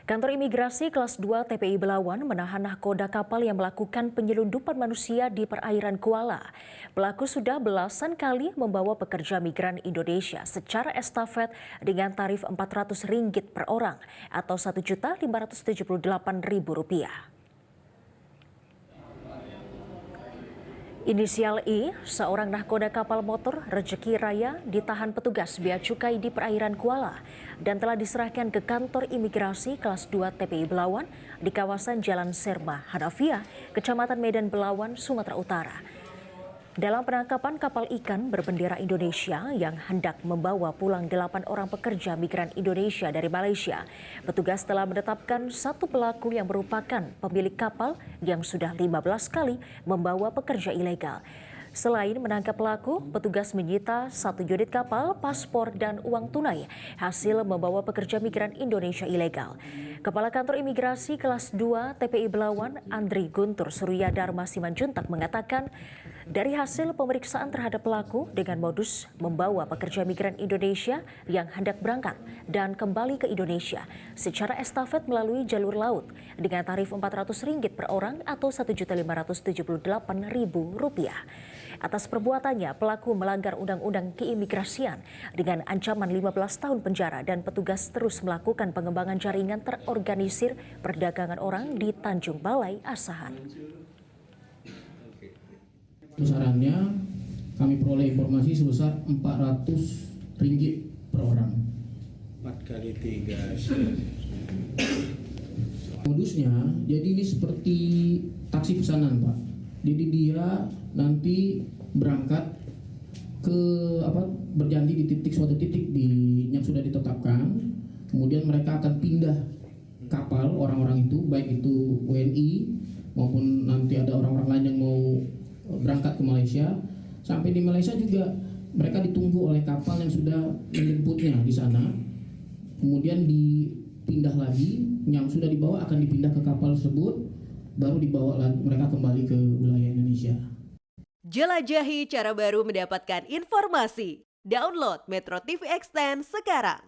Kantor Imigrasi Kelas 2 TPI Belawan menahan nahkoda kapal yang melakukan penyelundupan manusia di perairan Kuala. Pelaku sudah belasan kali membawa pekerja migran Indonesia secara estafet dengan tarif Rp400 per orang atau Rp1.578.000. Inisial I, seorang nahkoda kapal motor Rezeki Raya ditahan petugas bea cukai di perairan Kuala dan telah diserahkan ke kantor imigrasi kelas 2 TPI Belawan di kawasan Jalan Serma, Hanafiah, Kecamatan Medan Belawan, Sumatera Utara. Dalam penangkapan kapal ikan berbendera Indonesia yang hendak membawa pulang 8 orang pekerja migran Indonesia dari Malaysia, petugas telah menetapkan satu pelaku yang merupakan pemilik kapal yang sudah 15 kali membawa pekerja ilegal. Selain menangkap pelaku, petugas menyita 1 unit kapal, paspor, dan uang tunai hasil membawa pekerja migran Indonesia ilegal. Kepala Kantor Imigrasi Kelas 2 TPI Belawan, Andri Guntur Surya Dharma Simanjuntak mengatakan, dari hasil pemeriksaan terhadap pelaku dengan modus membawa pekerja migran Indonesia yang hendak berangkat dan kembali ke Indonesia secara estafet melalui jalur laut dengan tarif Rp400 per orang atau Rp1.578.000. Atas perbuatannya, pelaku melanggar Undang-Undang Keimigrasian dengan ancaman 15 tahun penjara dan petugas terus melakukan pengembangan jaringan terorganisir perdagangan orang di Tanjung Balai, Asahan. Besarannya kami peroleh informasi sebesar Rp400 per orang. 4 kali 3. Modusnya, jadi ini seperti taksi pesanan, Pak. Jadi dia nanti berangkat ke berjanji di suatu titik yang sudah ditetapkan. Kemudian mereka akan pindah kapal orang-orang itu, baik itu WNI maupun nanti ada orang-orang lain yang mau berangkat ke Malaysia. Sampai di Malaysia juga mereka ditunggu oleh kapal yang sudah menjemputnya di sana. Kemudian dipindah lagi, yang sudah dibawa akan dipindah ke kapal tersebut, baru dibawa lagi mereka kembali ke wilayah Indonesia. Jelajahi cara baru mendapatkan informasi. Download Metro TV Extend sekarang.